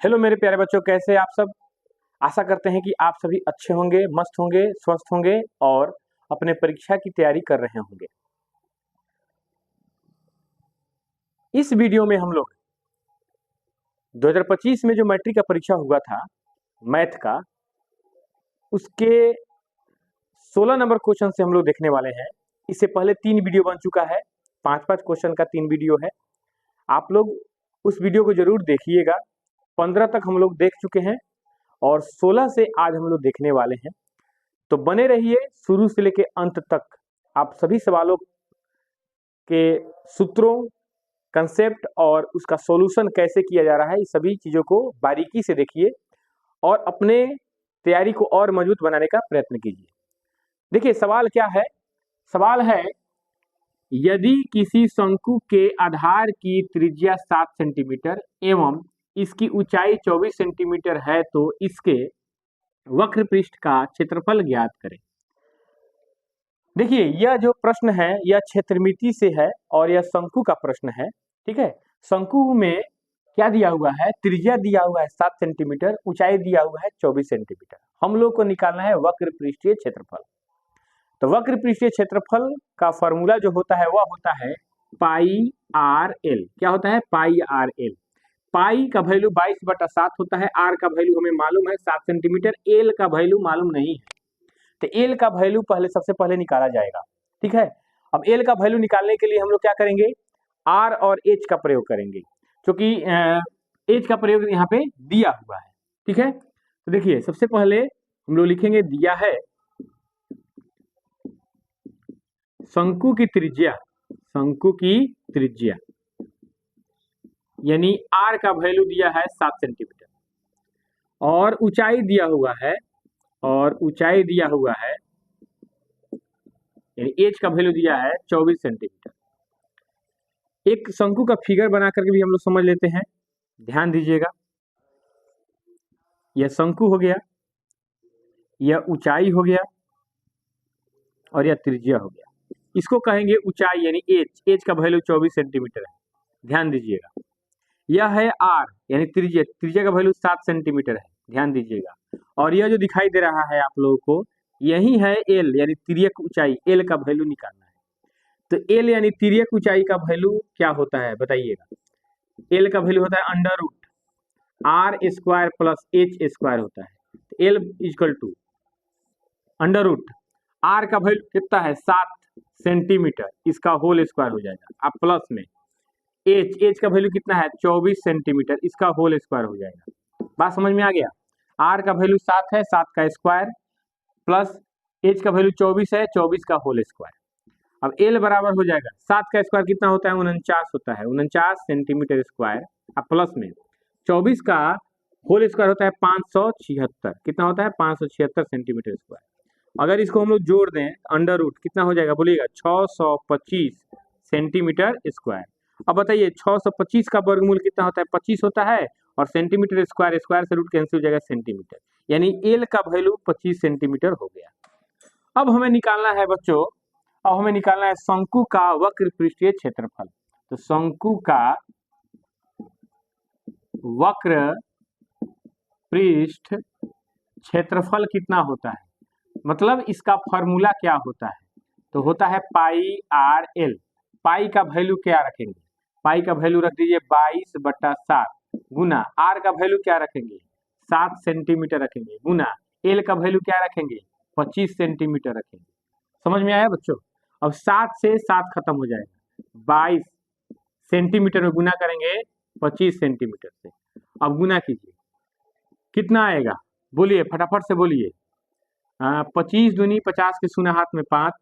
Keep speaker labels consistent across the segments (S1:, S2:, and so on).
S1: Hello मेरे प्यारे बच्चों, कैसे आप सब। आशा करते हैं कि आप सभी अच्छे होंगे, मस्त होंगे, स्वस्थ होंगे और अपने परीक्षा की तैयारी कर रहे होंगे। इस वीडियो में हम लोग 2025 में जो मैट्रिक का परीक्षा हुआ था मैथ का, उसके 16 नंबर क्वेश्चन से हम लोग देखने वाले हैं। इससे पहले 3 वीडियो बन चुका है, 5-5 क्वेश्चन का 3 वीडियो है। आप लोग उस वीडियो को जरूर देखिएगा। 15 तक हम लोग देख चुके हैं और 16 से आज हम लोग देखने वाले हैं। तो बने रहिए शुरू से लेके अंत तक। आप सभी सवालों के सूत्रों, कंसेप्ट और उसका सॉल्यूशन कैसे किया जा रहा है, इस सभी चीज़ों को बारीकी से देखिए और अपने तैयारी को और मजबूत बनाने का प्रयत्न कीजिए। देखिए सवाल क्या है। सवाल है, यदि किसी शंकु के आधार की त्रिज्या 7 सेंटीमीटर एवं इसकी ऊंचाई 24 सेंटीमीटर है तो इसके वक्र पृष्ठ का क्षेत्रफल ज्ञात करें। देखिए यह जो प्रश्न है यह क्षेत्रमिति से है और यह शंकु का प्रश्न है। ठीक है, शंकु में क्या दिया हुआ है, त्रिज्या दिया हुआ है 7 सेंटीमीटर, ऊंचाई दिया हुआ है 24 सेंटीमीटर। हम लोग को निकालना है वक्र पृष्ठीय क्षेत्रफल। तो वक्र पृष्ठीय क्षेत्रफल का फॉर्मूला जो होता है वह होता है पाई आर एल। क्या होता है? पाई आर एल। पाई का वैल्यू 22/7 होता है, आर का वैल्यू हमें मालूम है 7 सेंटीमीटर, एल का वैल्यू मालूम नहीं है। तो एल का वैल्यू सबसे पहले निकाला जाएगा। ठीक है, अब एल का वैल्यू निकालने के लिए हम लोग क्या करेंगे, आर और एच का प्रयोग करेंगे, क्योंकि एच का प्रयोग यहाँ पे दिया हुआ है। ठीक है, तो देखिए सबसे पहले हम लोग लिखेंगे, दिया है शंकु की त्रिज्या, शंकु की त्रिज्या यानी आर का वैल्यू दिया है 7 सेंटीमीटर और ऊंचाई दिया हुआ है, और ऊंचाई दिया हुआ है यानी एच का वैल्यू दिया है 24 सेंटीमीटर। एक शंकु का फिगर बना करके भी हम लोग समझ लेते हैं। ध्यान दीजिएगा, यह शंकु हो गया, यह ऊंचाई हो गया और यह त्रिज्या हो गया। इसको कहेंगे ऊंचाई यानी एच। एच का वैल्यू 24 सेंटीमीटर है। ध्यान दीजिएगा, यह है आर यानी त्रिज्या, त्रिज्या का वैल्यू 7 सेंटीमीटर है। ध्यान दीजिएगा, और यह जो दिखाई दे रहा है आप लोगों को, यही है एल यानी तिर्यक ऊंचाई। एल का वैल्यू निकालना है। तो एल यानी तिर्यक ऊंचाई का वैल्यू क्या होता है बताइएगा। एल का वैल्यू होता है under root R square plus H square होता है। L equal to under root R का वैल्यू कितना है 7 सेंटीमीटर, इसका होल स्क्वायर हो जाएगा। अब प्लस में एच, एच का वैल्यू कितना है 24 सेंटीमीटर, इसका होल स्क्वायर हो जाएगा। बात समझ में आ गया। आर का वैल्यू 7 है, 7 का स्क्वायर प्लस एच का वैल्यू 24 है, 24 का होल स्क्वायर। अब एल बराबर हो जाएगा 7 का स्क्वायर कितना होता है 49 होता है, 49 सेंटीमीटर स्क्वायर। अब प्लस में 24 का होल स्क्वायर होता है 576, कितना होता है 576 सेंटीमीटर स्क्वायर। अगर इसको हम लोग जोड़ दें अंडर रूट कितना हो जाएगा बोलिएगा 625 सेंटीमीटर स्क्वायर। अब बताइए 625 का वर्गमूल कितना होता है 25 होता है, और सेंटीमीटर स्क्वायर, स्क्वायर से रूट कैंसिल हो जाएगा सेंटीमीटर, यानी एल का वैल्यू 25 सेंटीमीटर हो गया। अब हमें निकालना है बच्चों, अब हमें निकालना है शंकु का वक्र पृष्ठीय क्षेत्रफल। तो शंकु का वक्र पृष्ठ क्षेत्रफल कितना होता है, मतलब इसका फॉर्मूला क्या होता है। तो होता है पाई आर एल। पाई का वैल्यू क्या रखेंगे, पाई का वैल्यू रख दीजिए 22/7 गुना आर का वैल्यू क्या रखेंगे 7 सेंटीमीटर रखेंगे, गुना एल का वैल्यू क्या रखेंगे 25 सेंटीमीटर रखेंगे। समझ में आया बच्चों। अब 7 से 7 खत्म हो जाएगा, 22 सेंटीमीटर में गुना करेंगे 25 सेंटीमीटर से। अब गुना कीजिए कितना आएगा, बोलिए फटाफट से बोलिए। 25 दूनी 50 के शून्य हाथ में 5,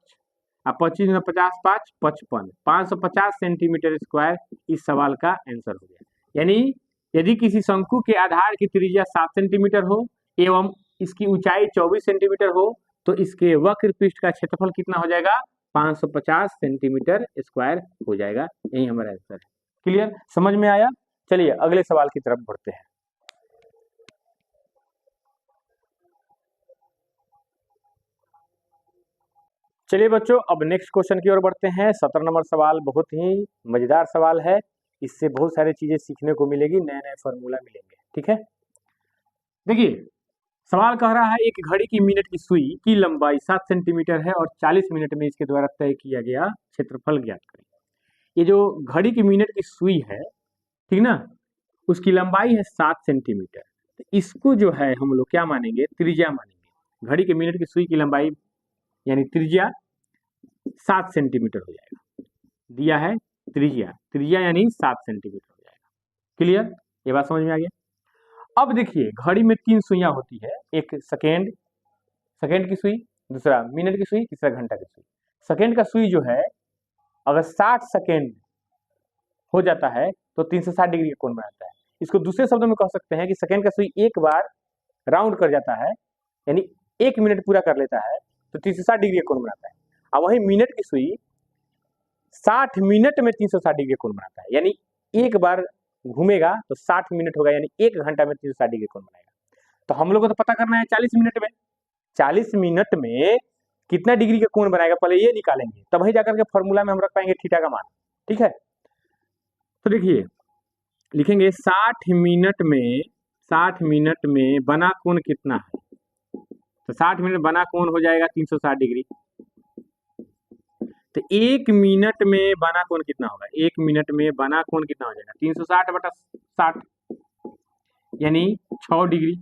S1: अब 25 में 50 5 55, 550 सेंटीमीटर स्क्वायर इस सवाल का आंसर हो गया। यानी यदि किसी शंकु के आधार की त्रिज्या 7 सेंटीमीटर हो एवं इसकी ऊंचाई 24 सेंटीमीटर हो तो इसके वक्र पृष्ठ का क्षेत्रफल कितना हो जाएगा 550 सेंटीमीटर स्क्वायर हो जाएगा। यही हमारा आंसर है। क्लियर, समझ में आया। चलिए अगले सवाल की तरफ बढ़ते हैं। चलिए बच्चों अब नेक्स्ट क्वेश्चन की ओर बढ़ते हैं। 17 नंबर सवाल बहुत ही मजेदार सवाल है। इससे बहुत सारी चीजें सीखने को मिलेगी, नए नए फॉर्मूला मिलेंगे। ठीक है, देखिए सवाल कह रहा है एक घड़ी की मिनट की सुई की लंबाई 7 सेंटीमीटर है और 40 मिनट में इसके द्वारा तय किया गया क्षेत्रफल ज्ञात करें। ये जो घड़ी की मिनट की सुई है, ठीक ना, उसकी लंबाई है 7 सेंटीमीटर। तो इसको जो है हम लोग क्या मानेंगे, त्रिज्या मानेंगे। घड़ी के मिनट की सुई की लंबाई यानी त्रिज्या 7 सेंटीमीटर हो जाएगा, दिया है त्रिज्या, त्रिज्या यानी 7 सेंटीमीटर हो जाएगा। क्लियर, ये बात समझ में आ गया। अब देखिए घड़ी में 3 सुइयां होती है, एक सेकेंड, सेकेंड की सुई, दूसरा मिनट की सुई, तीसरा घंटा की सुई। सेकेंड का सुई जो है अगर 60 सेकेंड हो जाता है तो 360 डिग्री का कोण बनाता है। इसको दूसरे शब्दों में कह सकते हैं कि सेकेंड का सुई एक बार राउंड कर जाता है, यानी 1 मिनट पूरा कर लेता है तो 360 डिग्री का कोण बनाता है। अब वही मिनट की सुई 60 मिनट में 360 डिग्री का कोण बनाता है, यानी एक बार घूमेगा तो 60 मिनट होगा, यानी 1 घंटा में 360 डिग्री कोण बनाएगा। तो हम लोग को तो पता करना है 40 मिनट में, 40 मिनट में कितना डिग्री का कोण बनाएगा, पहले ये निकालेंगे, तब ही जाकर के फॉर्मूला में हम रख पाएंगे थीटा का मान। ठीक है, तो देखिए लिखेंगे 60 मिनट में बना कोण कितना है, तो 60 मिनट बना कोण हो जाएगा 360 डिग्री। तो 1 मिनट में बना कोण कितना होगा, 1 मिनट में बना कोण कितना हो जाएगा 360 बटा 60 यानी 6 डिग्री।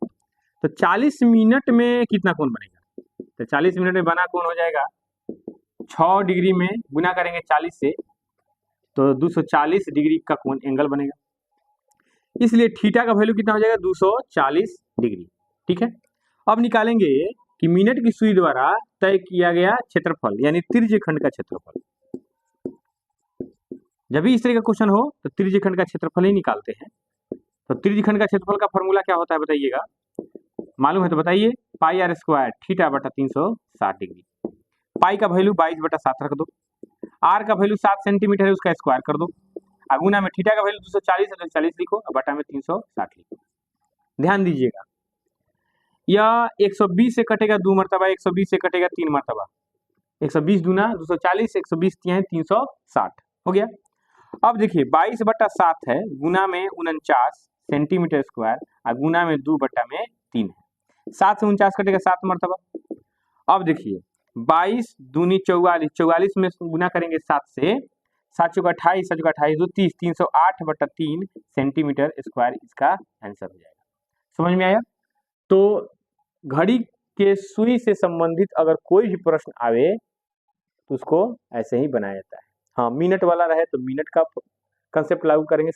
S1: तो 40 मिनट में कितना कोण बनेगा, तो 40 मिनट में बना कोण हो जाएगा 6 डिग्री में गुना करेंगे 40 से तो 240 डिग्री का कोण एंगल बनेगा, इसलिए थीटा का वैल्यू कितना हो जाएगा 240 डिग्री। ठीक है, अब निकालेंगे कि मिनट की सुई द्वारा तय किया गया क्षेत्रफल यानी त्रिज्यखंड का क्षेत्रफल। जब भी इस तरह का क्वेश्चन हो तो त्रिज्यखंड का क्षेत्रफल ही निकालते हैं। तो त्रिज्यखंड का क्षेत्रफल का फॉर्मूला क्या होता है बताइएगा, मालूम है तो बताइए, पाई आर स्क्वायर थीटा बटा 360 डिग्री। पाई का वैल्यू 22 बटा 7 रख दो, आर का वैल्यू 7 सेंटीमीटर है उसका स्क्वायर कर दो, गुना में थीटा का वैल्यू 240 है तो 40 लिखो, बटा में 360 लिखो। ध्यान दीजिएगा यह 120 से कटेगा 2 मरतबा, 120 से कटेगा 3 मरतबा, 120 दूना 240, 120 तिहाई 360 हो गया। अब देखिए 22 बटा 7 है, गुना में 49 सेंटीमीटर स्क्वायर और गुना में 2 बटा में 3 है, 7 से 49 कटेगा 7 मरतबा। अब देखिए 22 दूनी 44, 44 में गुना करेंगे 7 से, 7 चौका 28, 7 चौका 28 2 30, 308 बटा 3 सेंटीमीटर स्क्वायर इसका आंसर हो जाएगा। समझ में आया। तो घड़ी के सुई से संबंधित अगर कोई भी प्रश्न आवे तो उसको ऐसे ही बनाया जाता है। हाँ, मिनट वाला रहे तो मिनट का कंसेप्ट लागू करेंगे।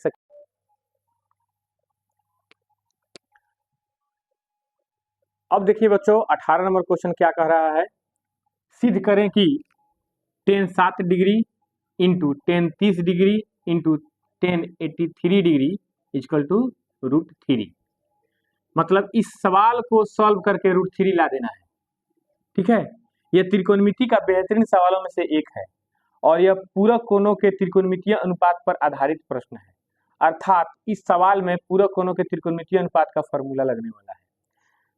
S1: अब देखिए बच्चों 18 नंबर क्वेश्चन क्या कह रहा है, सिद्ध करें कि tan 7 degree into tan 30 degree into tan 83 degree equal to √3। मतलब इस सवाल को सॉल्व करके √3 ला देना है। ठीक है, यह त्रिकोणमिति का बेहतरीन सवालों में से एक है और यह पूरक कोणों के त्रिकोणमितीय अनुपात पर आधारित प्रश्न है, अर्थात इस सवाल में पूरक कोणों के त्रिकोणमितीय अनुपात का फॉर्मूला लगने वाला है।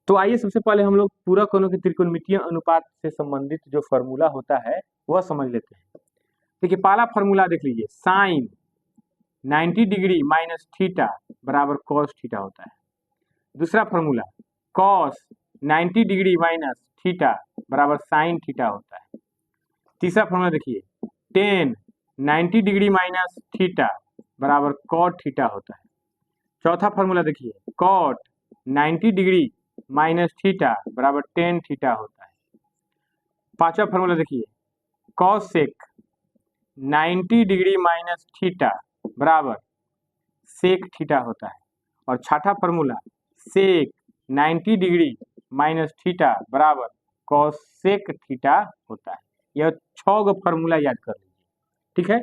S1: तो आइए सबसे पहले हम लोग पूरक कोणों के त्रिकोणमितीय अनुपात से संबंधित जो फॉर्मूला होता है वह समझ लेते हैं। देखिए पहला फॉर्मूला देख लीजिए, साइन 90 डिग्री माइनस थीटा बराबर कॉस थीटा होता है। दूसरा formula cos 90 degree minus theta बराबर साइन थीटा होता है। तीसरा फॉर्मूला देखिए tan 90 डिग्री माइनस थीटा बराबर कॉट थीटा होता है। चौथा फॉर्मूला देखिए कॉट 90 डिग्री माइनस थीटा बराबर tan थीटा होता है। पांचवा फॉर्मूला देखिए कॉसेक 90 डिग्री माइनस थीटा बराबर सेक थीटा होता है। और छठा फॉर्मूला सेक 90 डिग्री माइनस थीटा बराबर कॉसेक थीटा होता है। यह 6 गो फॉर्मूला याद कर लीजिए। ठीक है,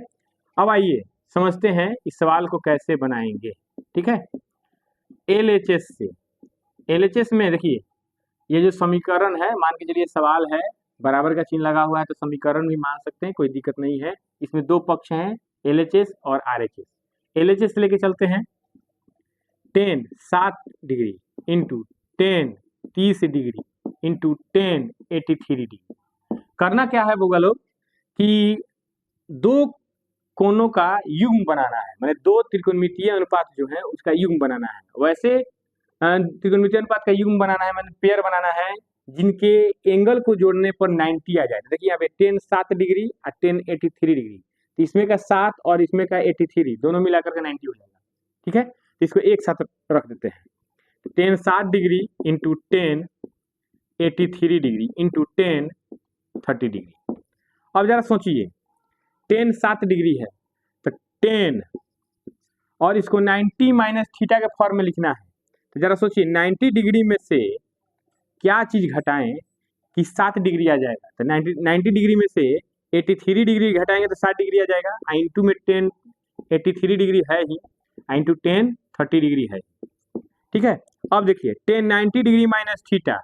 S1: अब आइए समझते हैं इस सवाल को कैसे बनाएंगे। ठीक है, LHS से, LHS में देखिए ये जो समीकरण है, मान के चलिए सवाल है, बराबर का चिन्ह लगा हुआ है तो समीकरण भी मान सकते हैं, कोई दिक्कत नहीं है। इसमें दो पक्ष हैं LHS और RHS। LHS लेके चलते हैं, tan 7 degree into tan 30 degree into tan 83 degree. करना क्या है बोगा लोग कि दो कोनों का युग्म बनाना है, मैंने दो त्रिकोणमितीय अनुपात जो है उसका युग्म बनाना है। वैसे त्रिकोणमितीय अनुपात का युग्म बनाना है, मैंने पेयर बनाना है जिनके एंगल को जोड़ने पर 90 आ जाए। देखिए यहाँ पे 10 7 डिग्री और 10 83 डिग्री, तो इसमें का 7 और इसमें का 83 दोनों मिलाकर के 90 हो जाएगा। ठीक है, तो इसको एक साथ रख देते हैं। 10 7 degree into 10 83 degree into 10 30 degree. अब जरा सोचिए 10 7 डिग्री है तो 10 और इसको 90 माइनस थीटा के फॉर्म में लिखना है। तो जरा सोचिए 90 डिग्री में से क्या चीज घटाएं कि 7 डिग्री आ जाएगा। तो 90 डिग्री में से 83 डिग्री घटाएंगे तो 7 डिग्री आ जाएगा। इंटू में 10 83 डिग्री है ही, इंटू 10 30 डिग्री है। ठीक है, अब देखिए 10 90 डिग्री माइनस थीटा,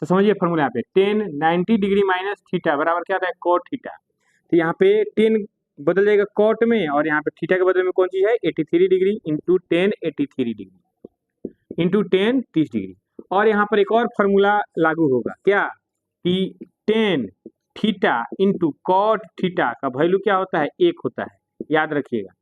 S1: तो समझिए फॉर्मूला यहाँ पे 10 90 डिग्री माइनस थीटा बराबर क्या आता है कॉट थीटा। तो यहाँ पे 10 बदल जाएगा कॉट में और यहाँ पे थीटा के बदले में कौन सी है 83 degree into 10 83 degree into 10 30 degree. और यहाँ पर एक और फॉर्मूला लागू होगा क्या कि 10 थीटा इंटू कॉट थीटा का वैल्यू क्या होता है 1 होता है। याद रखिएगा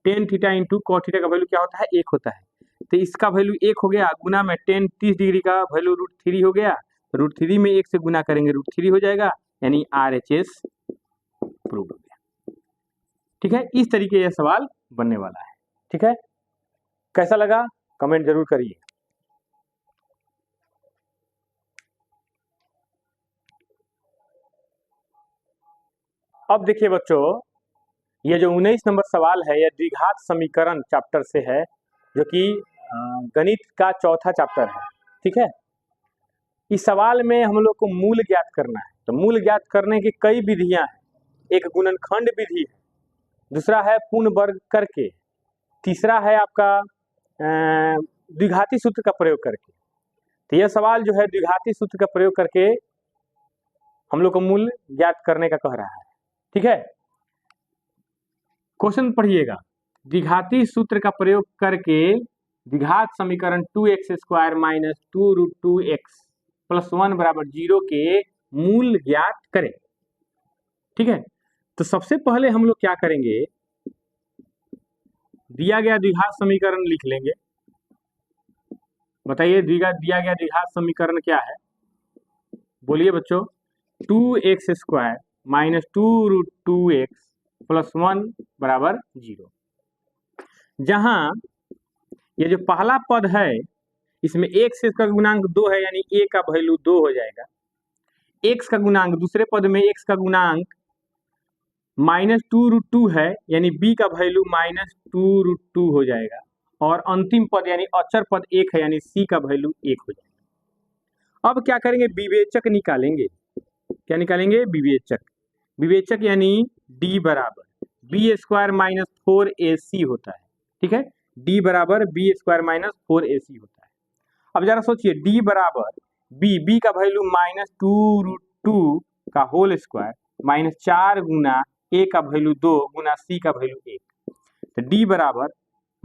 S1: 10 थीटा इंटू कॉट थीटा का वैल्यू क्या होता है 1 होता है। तो इसका वैल्यू 1 हो गया, गुना में 10 30 डिग्री का वैल्यू √3 हो गया, √3 में 1 से गुना करेंगे √3 हो जाएगा, यानी RHS प्रूव हो गया। ठीक है, इस तरीके यह सवाल बनने वाला है। ठीक है, कैसा लगा कमेंट जरूर करिए। अब देखिए बच्चों, ये जो 19 नंबर सवाल है यह द्विघात समीकरण चैप्टर से है, जो कि गणित का चौथा चैप्टर है। ठीक है, इस सवाल में हम लोग को मूल ज्ञात करना है। तो मूल ज्ञात करने की कई विधियां हैं। एक गुणनखंड विधि है, दूसरा है पूर्ण वर्ग करके, तीसरा है आपका द्विघाती सूत्र का प्रयोग करके। तो यह सवाल जो है द्विघाती सूत्र का प्रयोग करके हम लोग को मूल ज्ञात करने का कह रहा है। ठीक है, क्वेश्चन पढ़िएगा। द्विघाती सूत्र का प्रयोग करके द्विघात समीकरण 2x² माइनस 2√2x प्लस 1 बराबर 0 के मूल ज्ञात करें। ठीक है, तो सबसे पहले हम लोग क्या करेंगे, दिया गया द्विघात समीकरण लिख लेंगे। बताइए दिया गया द्विघात समीकरण क्या है, बोलिए बच्चों। 2x² माइनस 2√2x प्लस 1 बराबर 0। जहां ये जो पहला पद है इसमें x से इसका गुणांक 2 है, यानी a का वैल्यू 2 हो जाएगा। x का गुणांक दूसरे पद में x का गुणांक माइनस 2√2 है, यानी b का वैल्यू माइनस 2√2 हो जाएगा। और अंतिम पद यानी अचर पद 1 है, यानी c का वैल्यू 1 हो जाएगा। अब क्या करेंगे, विवेचक निकालेंगे। क्या निकालेंगे, विवेचक। विवेचक यानी d बराबर b² माइनस 4ac होता है। ठीक है, d बराबर b² माइनस 4ac होता है। अब जरा सोचिए d बराबर b का वैल्यू माइनस 2√2 का होल स्क्वायर माइनस 4 गुना a का वैल्यू 2 गुना c का वैल्यू 1। तो d बराबर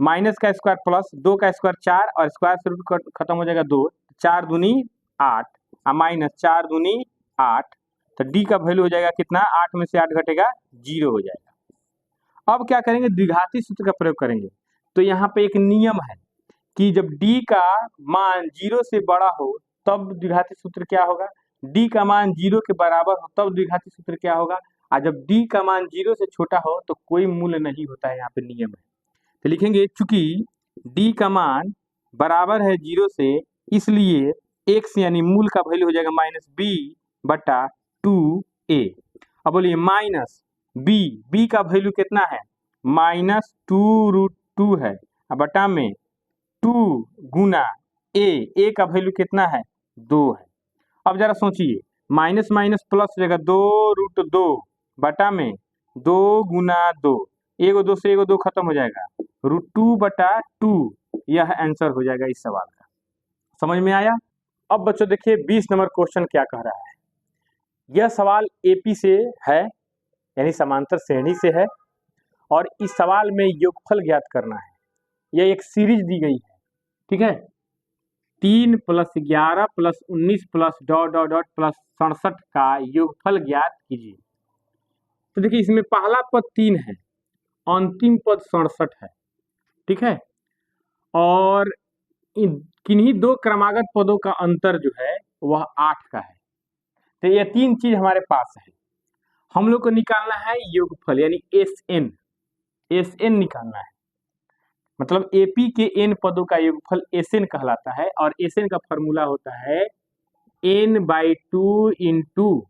S1: माइनस का स्क्वायर प्लस 2 का स्क्वायर 4 और स्क्वायर से रूट खत्म हो जाएगा 2, 4 दूनी 8 और माइनस 4 दूनी 8। तो d का वैल्यू हो जाएगा कितना, 8 में से 8 घटेगा 0 हो जाएगा। अब क्या करेंगे, द्विघाती सूत्र का प्रयोग करेंगे। तो यहाँ पे एक नियम है कि जब d का मान 0 से बड़ा हो तब द्विघाती सूत्र क्या होगा, d का मान 0 के बराबर हो तब द्विघाती सूत्र क्या होगा, और जब d का मान 0 से छोटा हो तो कोई मूल्य नहीं होता है। यहाँ पे नियम है, तो लिखेंगे चूंकि d का मान बराबर है 0 से, इसलिए x यानी मूल का वैल्यू हो जाएगा माइनस b बटा 2a। अब बोलिए माइनस b का वैल्यू कितना है, माइनस 2√2 है, बटा में 2 गुना a का वैल्यू कितना है 2 है। अब जरा सोचिए माइनस माइनस प्लस हो जाएगा 2√2 बटा में 2 गुना 2, एगो 2 से एगो 2 खत्म हो जाएगा, √2 बटा 2। यह आंसर हो जाएगा इस सवाल का। समझ में आया। अब बच्चों देखिए 20 नंबर क्वेश्चन क्या कह रहा है। यह सवाल एपी से है, यानी समांतर श्रेणी से है, और इस सवाल में योगफल ज्ञात करना है। यह एक सीरीज दी गई है। ठीक है, 3 + 11 + 19 plus dot dot dot plus 67 का योगफल ज्ञात कीजिए। तो देखिए इसमें पहला पद 3 है अंतिम पद 67 है, ठीक है। और किन्हीं दो क्रमागत पदों का अंतर जो है वह 8 का है। तो ये तीन चीज हमारे पास है। हम लोग को निकालना है योगफल यानी एस एन निकालना है। मतलब एपी के एन पदों का योगफल एस एन कहलाता है और एस एन का फॉर्मूला होता है n/2 इंटू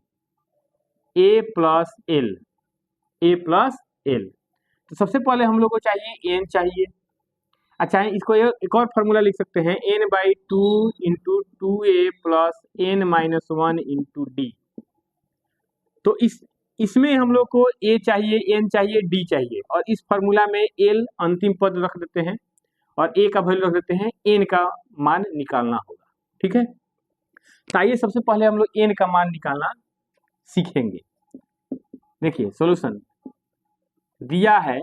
S1: a+l। तो सबसे पहले हम लोग को चाहिए n चाहिए। अच्छा इसको एक और फॉर्मूला लिख सकते हैं n/2 into 2a+n-1 into D. तो इसमें हम लोग को a चाहिए, n चाहिए, d चाहिए और इस फॉर्मूला में l अंतिम पद रख देते हैं और a का वैल्यू रख देते हैं, n का मान निकालना होगा, ठीक है। तो आइए सबसे पहले हम लोग n का मान निकालना सीखेंगे। देखिए सॉल्यूशन दिया है,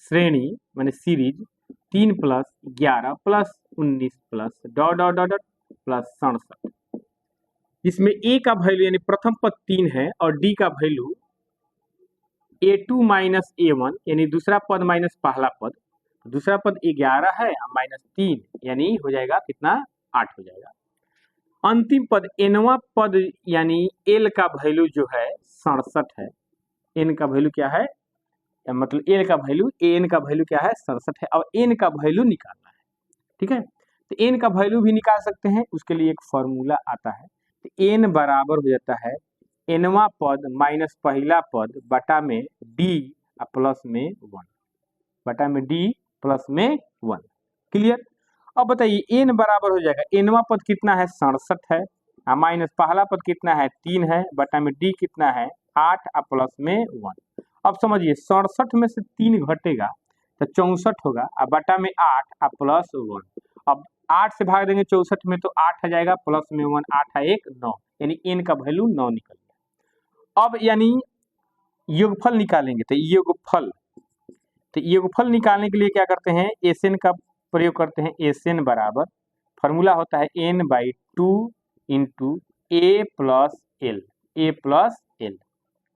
S1: श्रेणी माने series 3 + 11 + 19 + dot dot dot plus 67। इसमें a का वैल्यू यानी प्रथम पद 3 है और d का वैल्यू a2 माइनस a1 यानी दूसरा पद माइनस पहला पद। दूसरा पद 11 है माइनस 3 यानी हो जाएगा कितना, 8 हो जाएगा। अंतिम पद nवां पद यानी l का वैल्यू जो है 67 है। n का वैल्यू क्या है, मतलब l का वैल्यू an का वैल्यू क्या है 67 है और n का वैल्यू निकालना है, ठीक है। तो n का वैल्यू भी निकाल सकते हैं, उसके लिए एक फॉर्मूला आता है। तो n बराबर हो जाता है nवां पद माइनस पहला पद बटा में d प्लस में 1, बटा में d प्लस में 1। क्लियर। अब बताइए n बराबर हो जाएगा, nवां पद कितना है 67 है, माइनस पहला पद कितना है 3 है, बटा में d कितना है 8 प्लस में 1। अब समझिए 67 में से 3 घटेगा तो 64 होगा, अब बटा में 8 प्लस 1। अब 8 से भाग देंगे 64 में तो 8 आ जाएगा प्लस में 1, 8 है 1 9 यानी n का वैल्यू 9 निकल गया। अब यानी योगफल निकालेंगे तो योगफल निकालने के लिए क्या करते हैं, एस का प्रयोग करते हैं। एस बराबर फॉर्मूला होता है n/2 इंटू a+l,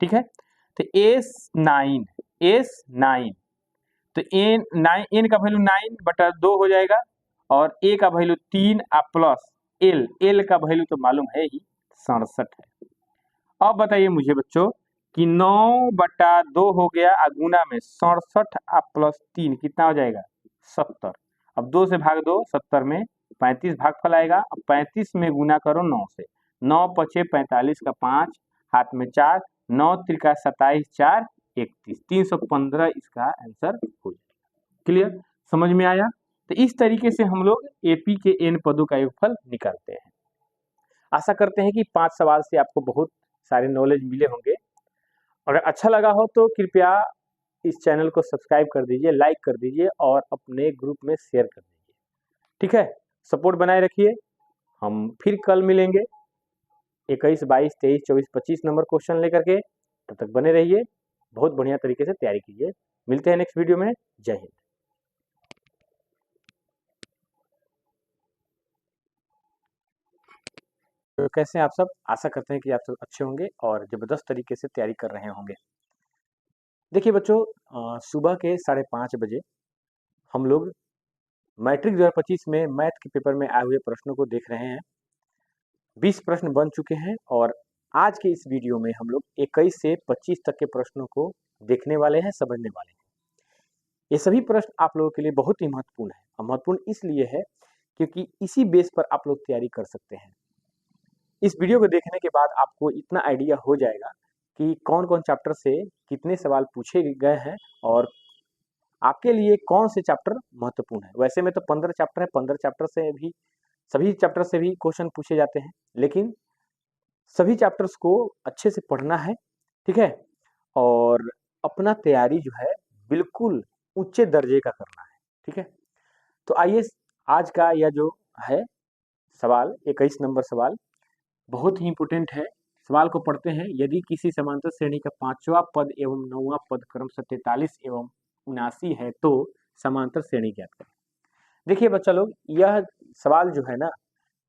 S1: ठीक है। तो S9 तो n का वैल्यू 9/2 हो जाएगा और a का वैल्यू 3 प्लस l का वैल्यू तो मालूम है ही 67 है। अब बताइए मुझे बच्चों कि 9/2 हो गया गुना में 67 प्लस 3 कितना हो जाएगा 70। अब 2 से भाग दो 70 में 35 भागफल आएगा। अब 35 में गुना करो 9 से, 9 पचे 45 का 5 हाथ में 4, 9 त्रिका 27 4 31, 315 इसका आंसर हो जाएगा। क्लियर, समझ में आया। तो इस तरीके से हम लोग एपी के एन पदों का योगफल निकालते हैं। आशा करते हैं कि 5 सवाल से आपको बहुत सारे नॉलेज मिले होंगे। अगर अच्छा लगा हो तो कृपया इस चैनल को सब्सक्राइब कर दीजिए, लाइक कर दीजिए और अपने ग्रुप में शेयर कर दीजिए, ठीक है। सपोर्ट बनाए रखिए। हम फिर कल मिलेंगे 21, 22, 23, 24, 25 नंबर क्वेश्चन लेकर के। तब तक बने रहिए, बहुत बढ़िया तरीके से तैयारी कीजिए। मिलते हैं नेक्स्ट वीडियो में। जय हिंद। तो कैसे हैं आप सब, आशा करते हैं कि आप सब अच्छे होंगे और ज़बरदस्त तरीके से तैयारी कर रहे होंगे। देखिए बच्चों, सुबह के 5:30 बजे हम लोग मैट्रिक 2025 में मैथ के पेपर में आए हुए प्रश्नों को देख रहे हैं। 20 प्रश्न बन चुके हैं और आज के इस वीडियो में हम लोग 21 से 25 तक के प्रश्नों को देखने वाले हैं, समझने वाले हैं। ये सभी प्रश्न आप लोगों के लिए बहुत ही महत्वपूर्ण है और महत्वपूर्ण इसलिए है क्योंकि इसी बेस पर आप लोग तैयारी कर सकते हैं। इस वीडियो को देखने के बाद आपको इतना आइडिया हो जाएगा कि कौन कौन चैप्टर से कितने सवाल पूछे गए हैं और आपके लिए कौन से चैप्टर महत्वपूर्ण है। वैसे में तो 15 चैप्टर है, 15 चैप्टर से भी सभी चैप्टर से भी क्वेश्चन पूछे जाते हैं, लेकिन सभी चैप्टर्स को अच्छे से पढ़ना है, ठीक है। और अपना तैयारी जो है बिल्कुल उच्च दर्जे का करना है, ठीक है। तो आइए आज का यह जो है सवाल 21 नंबर सवाल बहुत ही इंपोर्टेंट है। सवाल को पढ़ते हैं। यदि किसी समांतर श्रेणी का 5वां पद एवं 9वां पद क्रमशः 43 एवं 79 है तो समांतर श्रेणी ज्ञात करें। देखिए बच्चा लोग, यह सवाल जो है ना,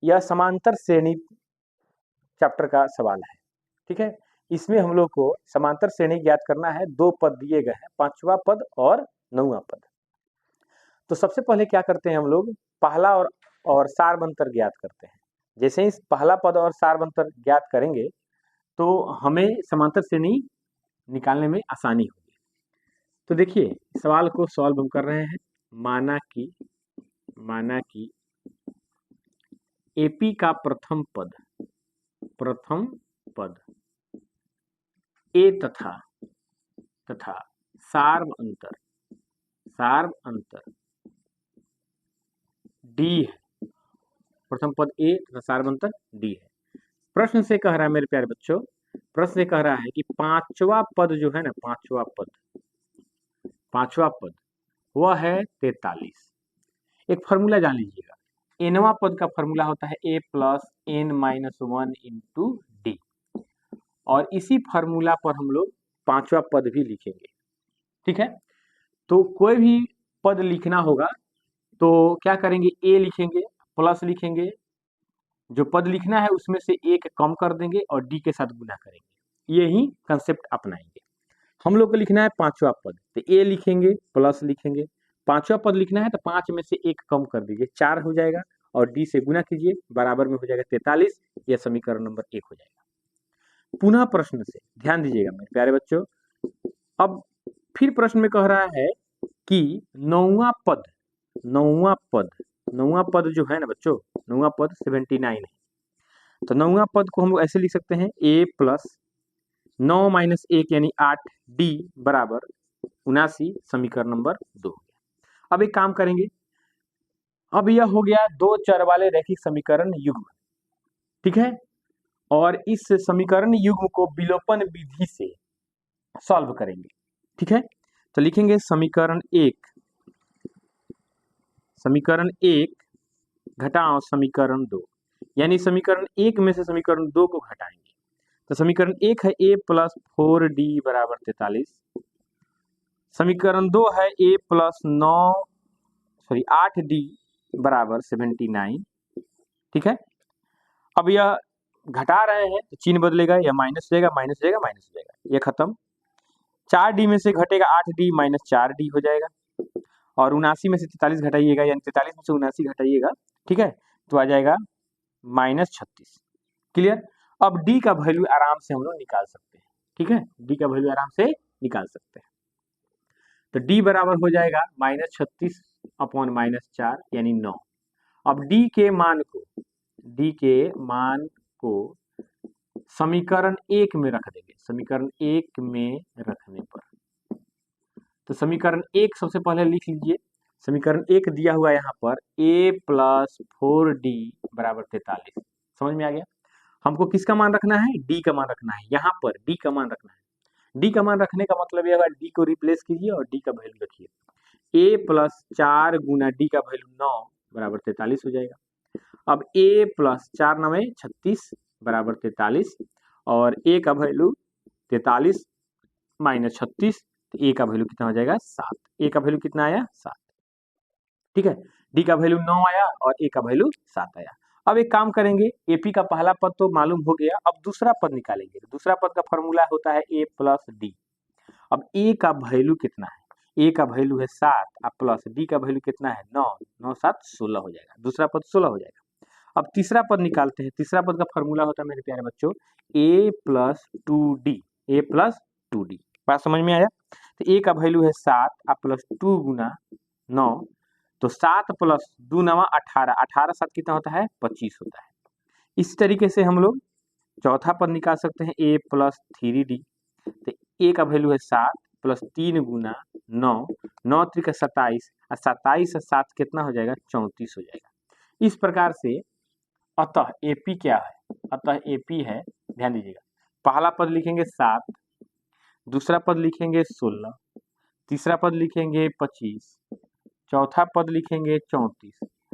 S1: यह समांतर श्रेणी चैप्टर का सवाल है, ठीक है। इसमें हम लोग को समांतर श्रेणी ज्ञात करना है। 2 पद दिए गए हैं, 5वां पद और 9वां पद। तो सबसे पहले क्या करते हैं हम लोग, पहला और सारबंतर ज्ञात करते हैं। जैसे ही पहला पद और सारबंतर ज्ञात करेंगे तो हमें समांतर श्रेणी निकालने में आसानी होगी। तो देखिए सवाल को सॉल्व हम कर रहे हैं। माना कि एपी का प्रथम पद ए तथा सार्व अंतर डी है। प्रथम पद ए तथा सार्व अंतर डी है। प्रश्न से कह रहा है मेरे प्यारे बच्चों, प्रश्न से कह रहा है कि पांचवा पद जो है ना, पांचवा पद वह है 43। एक फॉर्मूला जान लीजिएगा, एनवा पद का फॉर्मूला होता है a plus N minus 1 into D, और इसी फॉर्मूला पर हम लोग पांचवा पद भी लिखेंगे। ठीक है, तो कोई भी पद लिखना होगा तो क्या करेंगे, ए लिखेंगे प्लस लिखेंगे, जो पद लिखना है उसमें से एक कम कर देंगे और डी के साथ गुना करेंगे। यही कंसेप्ट अपनाएंगे। हम लोग को लिखना है पांचवा पद, तो ए लिखेंगे प्लस लिखेंगे, पांचवा पद लिखना है तो 5 में से एक कम कर दीजिए, 4 हो जाएगा, और डी से गुना कीजिए, बराबर में हो जाएगा 43। यह समीकरण नंबर 1 हो जाएगा। पुनः प्रश्न से ध्यान दीजिएगा मेरे प्यारे बच्चों। अब फिर प्रश्न में कह रहा है कि नौवां पद जो है ना बच्चों, नौवां पद 79 है। तो नौवां पद को हम ऐसे लिख सकते हैं, a प्लस 9 माइनस 1 यानी 8 डी बराबर 79, समीकरण नंबर 2। अब एक काम करेंगे, अब यह हो गया 2 चर वाले रैखिक समीकरण युग्म। ठीक है, और इस समीकरण युग्म को विलोपन विधि से सॉल्व करेंगे। ठीक है, तो लिखेंगे समीकरण 1 घटाओ समीकरण 2, यानी समीकरण 1 में से समीकरण 2 को घटाएंगे। तो समीकरण 1 है a प्लस 4d बराबर 43, समीकरण 2 है a प्लस 8d बराबर 79। ठीक है, अब यह घटा रहे हैं तो चिन्ह बदलेगा, या माइनस हो जाएगा, माइनस हो जाएगा, माइनस हो जाएगा, ये खत्म। 4d में से घटेगा 8d माइनस 4d हो जाएगा, और 79 में से 43 घटाइएगा, यानी 43 में से 79 घटाइएगा, ठीक है, तो आ जाएगा -36। क्लियर। अब डी का वैल्यू आराम से हम लोग निकाल सकते हैं। ठीक है, डी का वैल्यू आराम से निकाल सकते हैं। तो डी बराबर हो जाएगा -36 अपॉन -4 यानी 9। अब डी के मान को समीकरण 1 में रख देंगे। समीकरण 1 में रखने पर, तो समीकरण 1 सबसे पहले लिख लीजिए। समीकरण 1 दिया हुआ यहाँ पर a प्लस 4d बराबर 43। समझ में आ गया। हमको किसका मान रखना है, डी का मान रखना है। यहाँ पर डी का मान रखना है। डी का मान रखने का मतलब यह होगा, डी को रिप्लेस कीजिए और डी का वैल्यू रखिए। a प्लस 4 गुना डी का वैल्यू 9 बराबर 43 हो जाएगा। अब a प्लस 4 9 36 बराबर 43, और a का वैल्यू 43 माइनस 36, तो a का वैल्यू कितना हो जाएगा 7। a का वैल्यू कितना आया 7। ठीक है, d का वैल्यू 9 आया और a का वैल्यू 7 आया। अब एक काम करेंगे, AP का पहला पद तो मालूम हो गया, अब दूसरा पद निकालेंगे। दूसरा पद का फॉर्मूला होता है a प्लस डी। अब a का वैल्यू कितना है, a का वैल्यू है 7 और प्लस d का वैल्यू कितना है 9, 9 7 16 हो जाएगा। दूसरा पद 16 हो जाएगा। अब तीसरा पद निकालते हैं। तीसरा पद का फॉर्मूला होता है मेरे प्यारे बच्चों a प्लस 2d। बात समझ में आया। तो a का वैल्यू है 7 और प्लस 2 गुना 9, तो 7 प्लस 2 9 18, 18 7 कितना होता है 25 होता है। इस तरीके से हम लोग चौथा पद निकाल सकते हैं a प्लस 3d। तो a का वैल्यू है 7 प्लस 3 गुना 9, 9 3 का 27, और 27 से 7 कितना हो जाएगा 34 हो जाएगा। इस प्रकार से अतः AP क्या है, अतः AP है, ध्यान दीजिएगा, पहला पद लिखेंगे 7, दूसरा पद लिखेंगे 16, तीसरा पद लिखेंगे 25, चौथा पद लिखेंगे 34,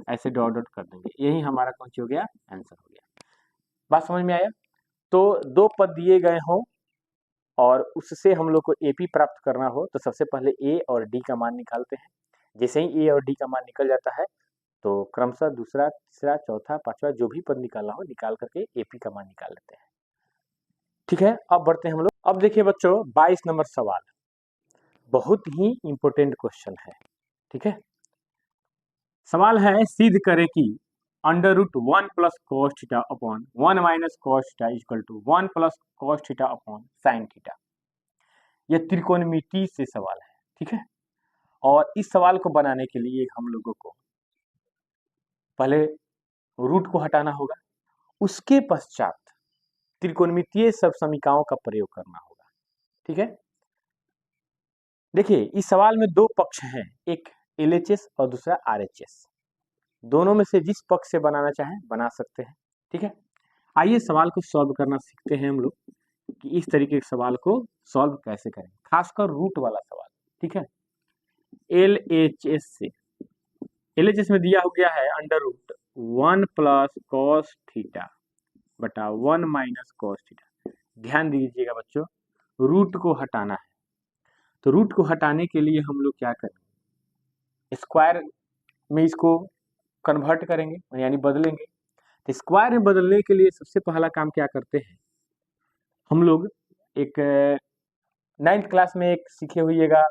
S1: ऐसे डॉट डॉट कर देंगे। यही हमारा कौन सी हो गया, आंसर हो गया। बात समझ में आया। तो 2 पद दिए गए हों और उससे हम लोग को AP प्राप्त करना हो तो सबसे पहले A और D का मान निकालते हैं। जैसे ही A और D का मान निकल जाता है तो क्रमशः दूसरा, तीसरा, चौथा, पांचवा जो भी पद निकालना हो निकाल करके AP का मान निकाल लेते हैं। ठीक है, अब बढ़ते हैं हम लोग। अब देखिए बच्चों 22 नंबर सवाल, बहुत ही इंपॉर्टेंट क्वेश्चन है। ठीक है, सवाल है सिद्ध करें कि under root 1 plus cos theta upon 1 minus cos theta equal to 1 plus cos theta upon sine theta. यह त्रिकोणमिति से सवाल है। ठीक है, और इस सवाल को बनाने के लिए हम लोगों को पहले रूट को हटाना होगा, उसके पश्चात त्रिकोणमितीय सब समीकरणों का प्रयोग करना होगा। ठीक है, देखिए इस सवाल में दो पक्ष हैं, एक एलएचएस और दूसरा आरएचएस। दोनों में से जिस पक्ष से बनाना चाहें बना सकते हैं। ठीक है, आइए सवाल को सॉल्व करना सीखते हैं हम लोग कि इस तरीके के सवाल को सॉल्व कैसे करें, खासकर रूट वाला सवाल। ठीक है, एलएचएस से, एलएचएस में दिया हो गया है under root 1 plus cos theta बटा 1 माइनस कॉस थीटा। ध्यान दीजिएगा बच्चों, रूट को हटाना है, तो रूट को हटाने के लिए हम लोग क्या करेंगे, स्क्वायर में इसको कन्वर्ट करेंगे यानी बदलेंगे। तो स्क्वायर में बदलने के लिए सबसे पहला काम क्या करते हैं हम लोग, एक 9th क्लास में एक सीखे हुईएगा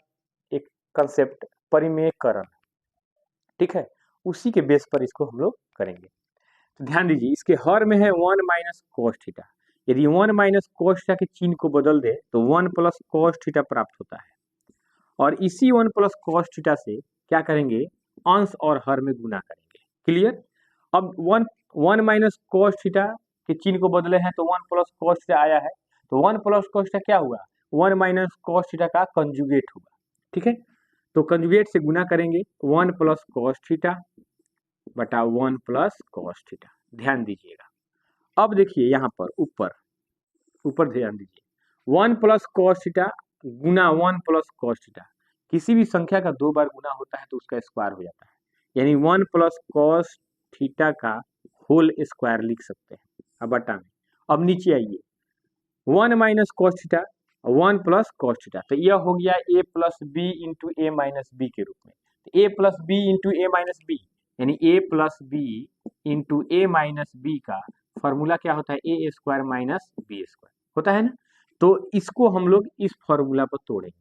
S1: एक कंसेप्ट परिमेयकरण। ठीक है, उसी के बेस पर इसको हम लोग करेंगे। तो ध्यान दीजिए, इसके हर में है 1 माइनस कॉस थीटा। यदि 1 माइनस कॉस थीटा के चिन्ह को बदल दे तो 1 प्लस कॉस थीटा प्राप्त होता है, और इसी 1 प्लस कॉस थीटा से क्या करेंगे, अंश और हर में गुना करेंगे। क्लियर। अब 1 माइनस कॉस थीटा के चिन्ह को बदले हैं तो 1 प्लस कॉस थीटा आया है, तो 1 प्लस कॉस थीटा क्या हुआ, 1 माइनस कॉस थीटा का कंजुगेट हुआ। ठीक है, तो कंजुगेट से गुना करेंगे 1 प्लस कॉस थीटा बटा 1 प्लस कॉस थीटा। ध्यान दीजिएगा, अब देखिए यहाँ पर ऊपर ऊपर ध्यान दीजिए, 1 प्लस कॉस थीटा गुना 1 प्लस कॉस थीटा, किसी भी संख्या का 2 बार गुना होता है तो उसका स्क्वायर हो जाता है, यानी 1 प्लस कॉस थीटा का होल स्क्वायर लिख सकते हैं। अब बटा में, अब नीचे आइए, 1 minus cos theta 1 plus cos theta, तो यह हो गया ए प्लस बी इंटू ए माइनस बी के रूप में। तो ए प्लस बी इंटू ए माइनस बी यानी ए प्लस बी इंटू ए माइनस बी का फॉर्मूला क्या होता है, ए स्क्वायर माइनस बी स्क्वायर होता है ना। तो इसको हम लोग इस फॉर्मूला पर तोड़ेंगे,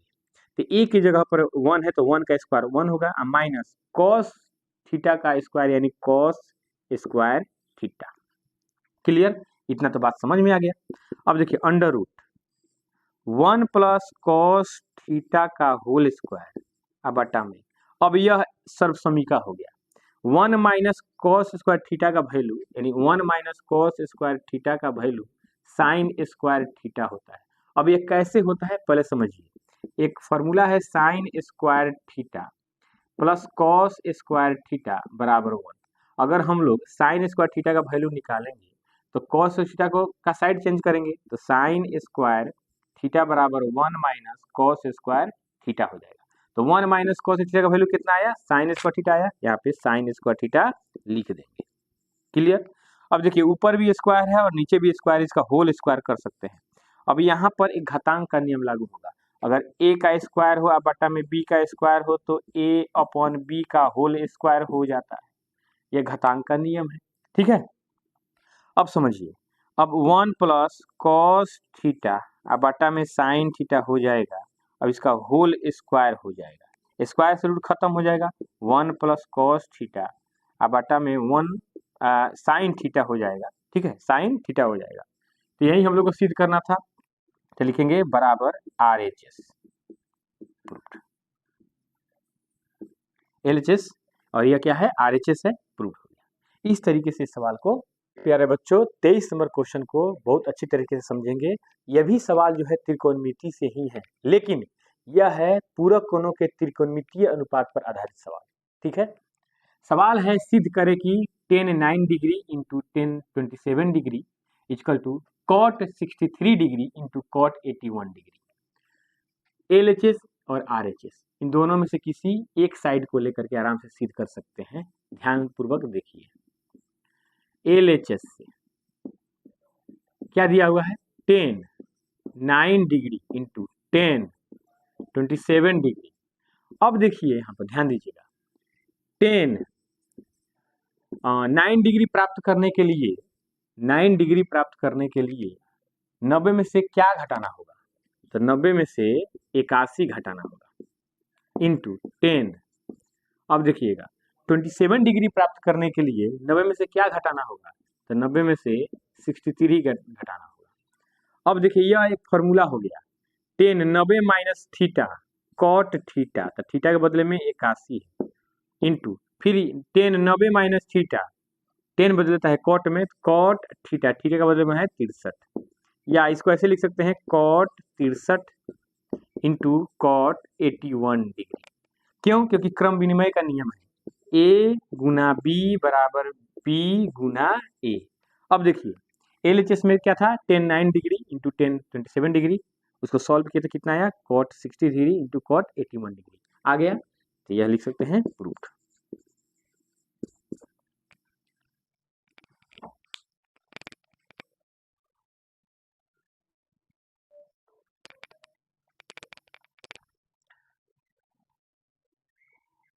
S1: तो ए की जगह पर 1 है तो 1 का स्क्वायर 1 होगा, माइनस कॉस थीटा का स्क्वायर यानी कॉस स्क्वायर थीटा। क्लियर, इतना तो बात समझ में आ गया। अब देखिए under root 1 plus cos theta का होल स्क्वायर, अब बटा में, अब यह सर्वसमीका हो गया, 1 माइनस कॉस स्क्वायर थीटा का वैल्यू यानी 1 माइनस कॉस स्क्वायर थीटा का वैल्यू साइन स्क्वायर थीटा होता है। अब ये कैसे होता है पहले समझिए, एक फॉर्मूला है sign square theta plus cos square theta बराबर 1। अगर हम लोग साइन स्क्वायर थीटा का वैल्यू निकालेंगे तो कॉस थीटा को का साइड चेंज करेंगे तो साइन स्क्वायर थीटा बराबर 1 माइनस कॉस स्क्वायर थीटा हो जाएगा। तो 1 माइनस कॉस थीटा का वैल्यू कितना आया, साइन स्क्वायर थीटा आया, यहाँ पे साइन स्क्वायर थीटा लिख देंगे। क्लियर। अब देखिए ऊपर भी स्क्वायर है और नीचे भी स्क्वायर, इसका होल स्क्वायर कर सकते हैं। अब यहाँ पर एक घातांक का नियम लागू होगा, अगर a का स्क्वायर हो बटा में b का स्क्वायर हो तो a अपॉन b का होल स्क्वायर हो जाता है, यह घातांक का नियम है। ठीक है, अब समझिए, अब 1 प्लस कॉस थीटा बटा में साइन थीटा हो जाएगा, अब इसका होल स्क्वायर हो जाएगा, स्क्वायर से रूट खत्म हो जाएगा, 1 प्लस कॉस थीटा बटा में 1 साइन थीटा हो जाएगा। ठीक है, साइन थीटा हो जाएगा, तो यही हम लोग को सिद्ध करना था, तो लिखेंगे बराबर RHS LHS, और यह क्या है RHS है, प्रूव हो गया। इस तरीके से सवाल को प्यारे बच्चों 23 नंबर क्वेश्चन को बहुत अच्छी तरीके से समझेंगे। यह भी सवाल जो है त्रिकोणमिति से ही है, लेकिन यह है पूरक कोणों के त्रिकोणमितीय अनुपात पर आधारित सवाल। ठीक है, सवाल है सिद्ध करें कि tan 9 degree into tan 27 degree equal to cot 63 degree into cot 81 degree. LHS और RHS इन दोनों में से किसी एक साइड को लेकर के आराम से सिद्ध कर सकते हैं। ध्यान पूर्वक देखिए, LHS से क्या दिया हुआ है, tan 9 degree into tan 27 degree. अब देखिए यहाँ पर ध्यान दीजिएगा, tan 9 डिग्री प्राप्त करने के लिए 9 डिग्री प्राप्त करने के लिए 90 में से क्या घटाना होगा, तो 90 में से 81 घटाना होगा इंटू 10। अब देखिएगा 27 डिग्री प्राप्त करने के लिए 90 में से क्या घटाना होगा, तो 90 में से 63 घटाना होगा। अब देखिए यह एक फॉर्मूला हो गया 10 90 माइनस थीटा कॉट थीटा, तो थीटा के बदले में 81 है इंटू फिर 10 90 माइनस थीटा, 10 बदलता है कॉट में, कॉट थीटा, थीटा का बदले में है 63, या इसको ऐसे लिख सकते हैं कॉट 63 इंटू कॉट 81 डिग्री। क्यों? क्योंकि क्रम विनिमय का नियम है ए गुना बी बराबर बी गुना ए। अब देखिए एलएचएस में क्या था 10 9 डिग्री इंटू 10 27 डिग्री, उसको सॉल्व किया तो कितना आया कॉट 63 इंटू कॉट 81 डिग्री आ गया, तो यह लिख सकते हैं प्रूफ।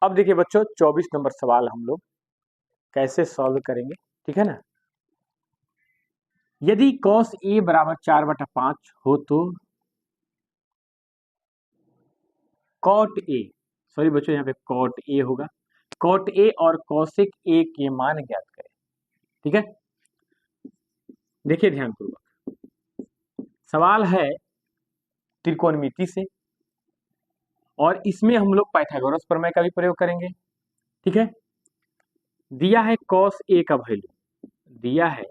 S1: अब देखिए बच्चों 24 नंबर सवाल हम लोग कैसे सॉल्व करेंगे, ठीक है ना। यदि cos a बराबर 4/5 हो तो cot a, सॉरी बच्चों यहाँ पे cot a होगा, cot a और cosec a के मान ज्ञात करें, ठीक है। देखिए ध्यानपूर्वक सवाल है त्रिकोणमिति से, और इसमें हम लोग पाइथागोरस प्रमेय का भी प्रयोग करेंगे, ठीक है। दिया है cos a का वैल्यू, दिया है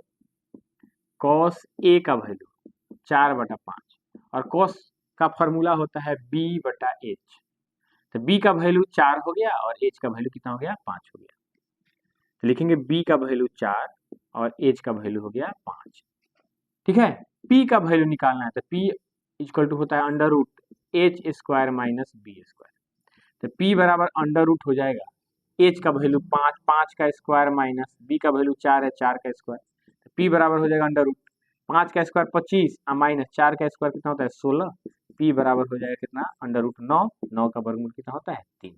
S1: cos a का वैल्यू 4/5 और cos का फॉर्मूला होता है b/h, तो b का वैल्यू 4 हो गया और h का वैल्यू कितना हो गया 5 हो गया, तो लिखेंगे b का वैल्यू 4 और h का वैल्यू हो गया 5, ठीक है। p का वैल्यू निकालना है तो p इक्वल टू होता है under root H square minus B square, तो p बराबर अंडर रूट हो जाएगा h का वैल्यू 5, 5 का स्क्वायर माइनस b का वैल्यू 4 है 4 का स्क्वायर, तो p बराबर हो जाएगा अंडर रूट 5 का स्क्वायर 25 माइनस 4 का स्क्वायर कितना होता है 16, p बराबर हो जाएगा कितना अंडर रूट 9, 9 का वर्गमूल कितना होता है 3।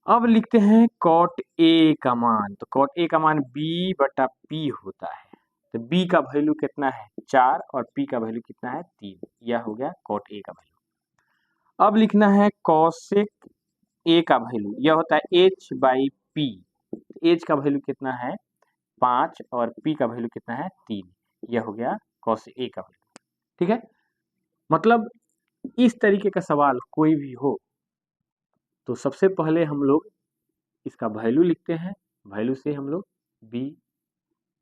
S1: अब लिखते हैं cot a का मान, तो cot a का मान b/p होता है, तो b का वैल्यू कितना है 4 और p का वैल्यू कितना है 3, यह हो गया cot a का वैल्यू। अब लिखना है cosec a का वैल्यू, यह होता है h/p, h का वैल्यू कितना है 5 और p का वैल्यू कितना है 3, यह हो गया cos a का वैल्यू, ठीक है। मतलब इस तरीके का सवाल कोई भी हो तो सबसे पहले हम लोग इसका वैल्यू लिखते हैं, वैल्यू से हम लोग b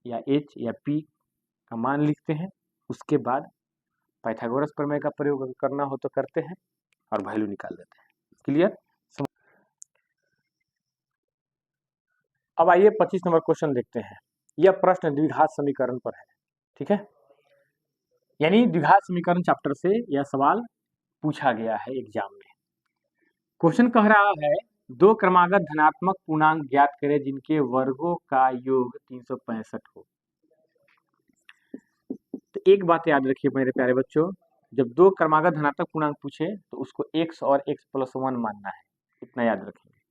S1: या h या p का मान लिखते हैं, उसके बाद पाइथागोरस प्रमेय का प्रयोग करना हो तो करते हैं और वैल्यू निकाल देते हैं। क्लियर? अब आइए 25 नंबर क्वेश्चन देखते हैं। यह प्रश्न द्विघात समीकरण पर है, ठीक है, यानी द्विघात समीकरण चैप्टर से यह सवाल पूछा गया है एग्जाम में। क्वेश्चन कह रहा है दो क्रमागत धनात्मक पूर्णांक ज्ञात करें जिनके वर्गों का योग 365 हो। तो एक बात याद रखिए मेरे प्यारे बच्चों, जब दो क्रमागत धनात्मक पूर्णांक पूछे तो उसको x और x+1 मानना है, इतना याद रखेंगे।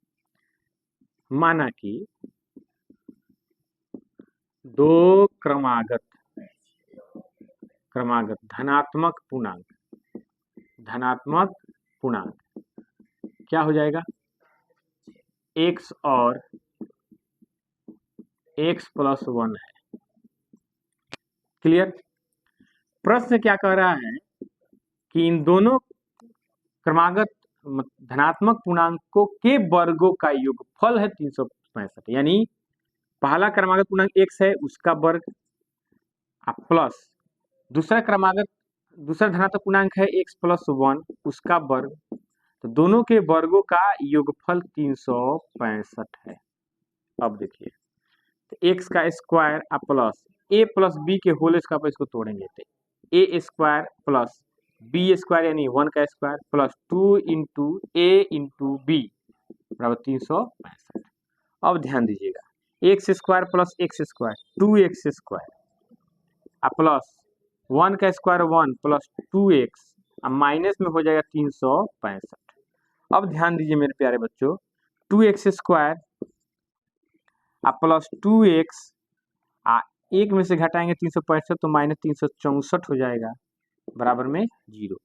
S1: माना कि दो क्रमागत धनात्मक पूर्णांक क्या हो जाएगा x और x+1 है। क्लियर? प्रश्न क्या कह रहा है कि इन दोनों क्रमागत धनात्मक पूर्णांकों के वर्गों का योगफल है 365, यानी पहला क्रमागत पूर्णांक x है उसका वर्ग प्लस दूसरा धनात्मक पूर्णांक है x+1 उसका वर्ग, तो दोनों के वर्गों का योगफल 365 है। अब देखिए तो x का square plus a plus B के होल स्क्वायर पर इसको तोड़ेंगे तो a square plus B square यानी 1 का square plus 2 into a into B बराबर 365। अब ध्यान दीजिएगा X square plus X square 2x square plus 1 का स्क्वायर 1 प्लस 2x माइनस में हो जाएगा 365। अब ध्यान दीजिए मेरे प्यारे बच्चों 2x स्क्वायर प्लस 2x एक में से घटाएंगे 365 तो -364 हो जाएगा बराबर में 0।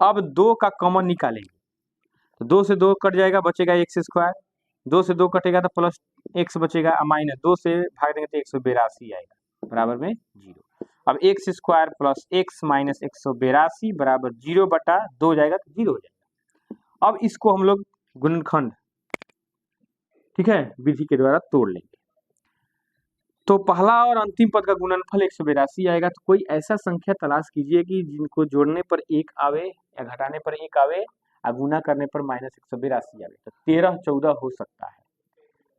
S1: अब 2 का कॉमन निकालेंगे तो 2 से 2 कट जाएगा, बचेगा एक्स स्क्वायर। 2 से 2 कटेगा तो प्लस एक्स बचेगा, माइनस 2 से भाग देंगे तो 182 आएगा बराबर में 0। अब x square plus x minus 182 बराबर 0/2 हो जाएगा तो 0 हो जाएगा। अब इसको हम लोग गुणनखंड, ठीक है, विधि के द्वारा तोड़ लेंगे। तो पहला और अंतिम पद का गुणनफल 182 आएगा। तो कोई ऐसा संख्या तलाश कीजिए कि जिनको जोड़ने पर 1 आवे या घटाने पर 1 आवे और गुना करने पर -182 आवे। तो 13 14 हो सकता है।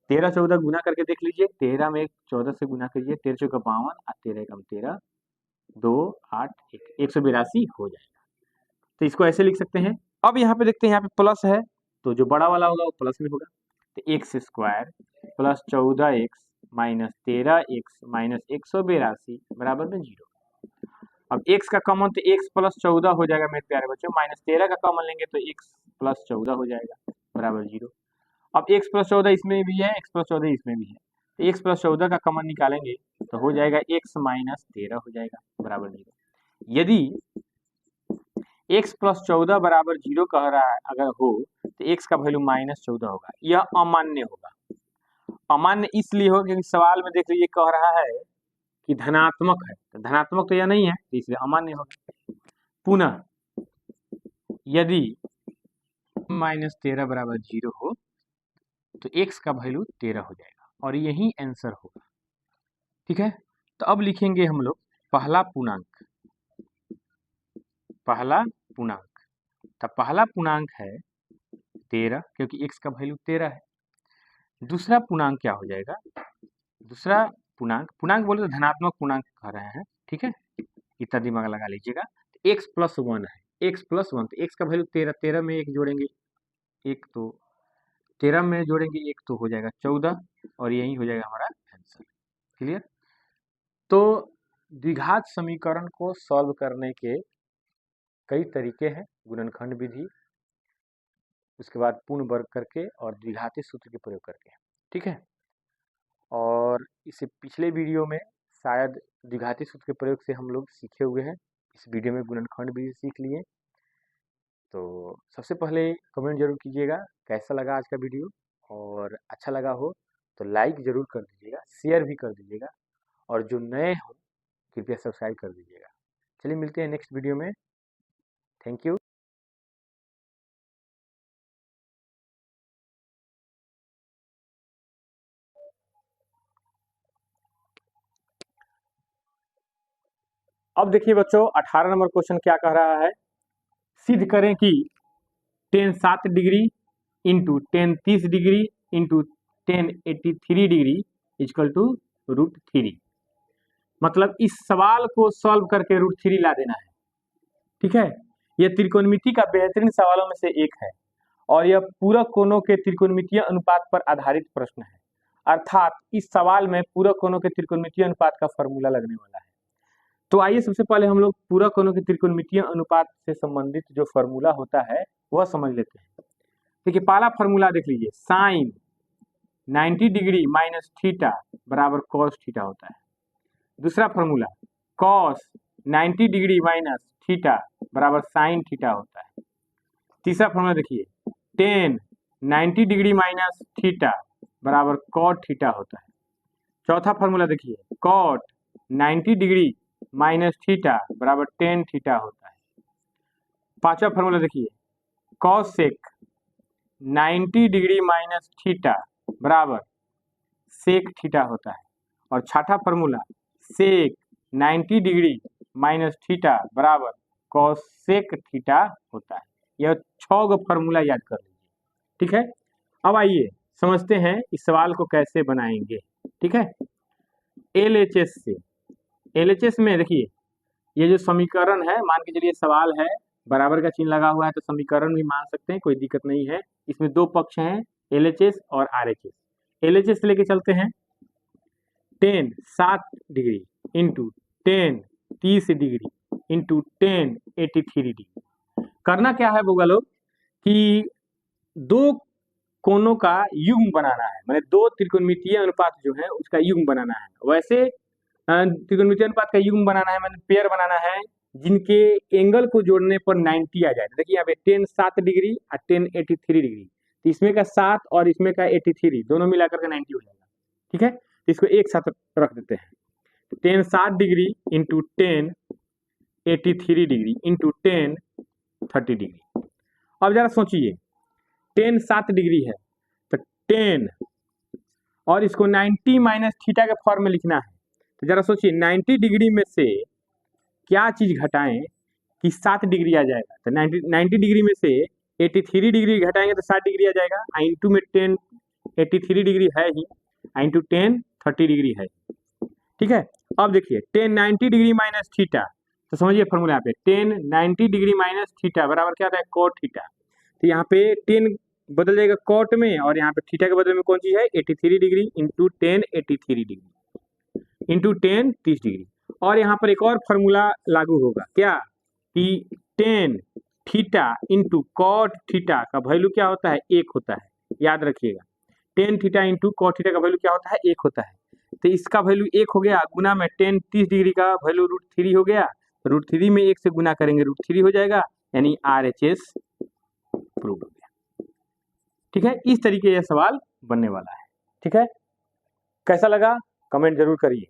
S1: 13 14 गुना करके देख लीजिए। 13 में 14 से गुना कीजिए, 13 चौका 52 और 13 कम 13 2 8 1 182 हो जाएगा। तो इसको ऐसे लिख सकते हैं। अब यहाँ पे देखते हैं, यहाँ पे प्लस है तो जो बड़ा वाला होगा वो प्लस में होगा। तो x square plus 14x minus 13x minus 182 बराबर में 0। अब x का कॉमन तो x प्लस 14 हो जाएगा मेरे प्यारे बच्चों। -13 का कॉमन लेंगे तो x प्लस 14 हो जाएगा बराबर 0। अब x प्लस 14 इसमें भी है, x प्लस 14 इसमें भी है, तो x प्लस 14 का कॉमन निकालेंगे तो हो जाएगा x माइनस 13 हो जाएगा बराबर 0। यदि x प्लस 14 बराबर 0 कह रहा है अगर हो तो x का वैल्यू -14 होगा। यह अमान्य होगा। अमान्य इसलिए होगा क्योंकि सवाल में देख लीजिए कह रहा है कि धनात्मक है, तो धनात्मक तो यह नहीं है, तो इसलिए अमान्य होगा। पुनः यदि -13 बराबर 0 हो तो x का वैल्यू 13 हो जाएगा और यही आंसर होगा। ठीक है, तो अब लिखेंगे हम लोग पहला पूर्णांक। पहला पूर्णांक, तो पहला पूर्णांक है 13 क्योंकि x का वैल्यू 13 है। दूसरा पूर्णांक क्या हो जाएगा? दूसरा पूर्णांक बोले तो धनात्मक पूर्णांक कह रहे हैं, ठीक है, इतना दिमाग लगा लीजिएगा। तो x प्लस 1 है, x प्लस 1 तो x का वैल्यू 13, 13 में 1 जोड़ेंगे 1 तो 13 में जोड़ेंगे 1 तो हो जाएगा 14 और यही हो जाएगा हमारा आंसर। क्लियर? तो द्विघात समीकरण को सॉल्व करने के कई तरीके हैं, गुणनखंड विधि, उसके बाद पूर्ण वर्ग करके और द्विघाती सूत्र के प्रयोग करके, ठीक है। और इससे पिछले वीडियो में शायद द्विघाती सूत्र के प्रयोग से हम लोग सीखे हुए हैं, इस वीडियो में गुणनखंड विधि सीख लिए। तो सबसे पहले कमेंट जरूर कीजिएगा कैसा लगा आज का वीडियो, और अच्छा लगा हो तो लाइक जरूर कर दीजिएगा, शेयर भी कर दीजिएगा, और जो नए हो कृपया सब्सक्राइब कर दीजिएगा। चलिए मिलते हैं नेक्स्ट वीडियो में। Thank you. अब देखिए बच्चों 18 नंबर क्वेश्चन क्या कह रहा है, सिद्ध करें कि tan 7 degree into tan 30 degree into tan 83 degree equal to √3। मतलब इस सवाल को सॉल्व करके √3 ला देना है, ठीक है। यह त्रिकोणमिति का बेहतरीन सवालों में से एक है और यह पूरक कोणों के त्रिकोणमितीय अनुपात पर आधारित प्रश्न है। अर्थात इस सवाल में पूरक कोणों के त्रिकोणमितीय अनुपात का फॉर्मूला लगने वाला है। तो आइए सबसे पहले हम लोग पूरक कोणों के त्रिकोणमितीय अनुपात से संबंधित जो फॉर्मूला होता है वह समझ लेते हैं। देखिए पहला फॉर्मूला देख लीजिए, साइन 90 डिग्री माइनस थीटा बराबर कॉस थीटा होता है। दूसरा formula cos 90 degree minus theta बराबर साइन थीटा होता है। तीसरा फॉर्मूला देखिए tan 90 डिग्री माइनस थीटा बराबर कॉट थीटा होता है। चौथा फॉर्मूला देखिए कॉट 90 डिग्री माइनस थीटा बराबर tan थीटा होता है। पांचवा फॉर्मूला देखिए cosec 90 degree minus theta बराबर सेक थीटा होता है। और छठा फॉर्मूला सेक 90 डिग्री माइनस थीटा बराबर कॉस सेक थीटा होता है। यह 6 फॉर्मूला याद कर लीजिए, ठीक है। अब आइए समझते हैं इस सवाल को कैसे बनाएंगे, ठीक है। LHS से, LHS में देखिए ये जो समीकरण है, मान के चलिए सवाल है, बराबर का चिन्ह लगा हुआ है तो समीकरण भी मान सकते हैं, कोई दिक्कत नहीं है। इसमें दो पक्ष हैं LHS और RHS। LHS से लेके चलते हैं tan 7 degree into tan 30 degree into tan 83 degree. करना क्या है बोगा लोग कि दो कोणों का युग्म बनाना है, मतलब दो त्रिकोणमितीय अनुपात जो है उसका युग्म बनाना है। वैसे त्रिकोणमितीय अनुपात का युग्म बनाना है, मतलब पेयर बनाना है जिनके एंगल को जोड़ने पर 90 आ जाए। देखिए यहाँ पे 10 7 डिग्री और 10 83 डिग्री, तो इसमें का 7 और इसमें का 83 दोनों मिलाकर के 90 हो जाएगा। ठीक है, तो इसको एक साथ रख देते हैं। 10 7 degree into 10 83 degree into 10 30 degree. अब जरा सोचिए 10 7 डिग्री है तो 10 और इसको 90 माइनस थीटा के फॉर्म में लिखना है। तो जरा सोचिए 90 डिग्री में से क्या चीज घटाएं कि 7 डिग्री आ जाएगा। तो 90 डिग्री में से 83 डिग्री घटाएंगे तो 7 डिग्री आ जाएगा। इंटू में 10 83 डिग्री है ही, इंटू 10 30 डिग्री है। ठीक है, अब देखिए 10 90 डिग्री माइनस थीटा, तो समझिए फॉर्मूला यहाँ पे 10 90 डिग्री माइनस थीटा बराबर क्या आता है कॉट थीटा। तो यहाँ पे 10 बदल जाएगा कॉट में और यहाँ पे थीटा के बदले में कौन चीज है 83 degree into 10 83 degree into 10 30 degree. और यहाँ पर एक और फॉर्मूला लागू होगा क्या कि 10 थीटा इंटू कॉट थीटा का वैल्यू क्या होता है 1 होता है। याद रखिएगा 10 थीटा इंटू कॉट थीटा का वैल्यू क्या होता है 1 होता है। तो इसका वैल्यू 1 हो गया, गुना में 10 30 डिग्री का वैल्यू √3 हो गया, √3 में 1 से गुना करेंगे √3 हो जाएगा, यानी RHS प्रूव हो गया। ठीक है, इस तरीके यह सवाल बनने वाला है। ठीक है, कैसा लगा कमेंट जरूर करिए।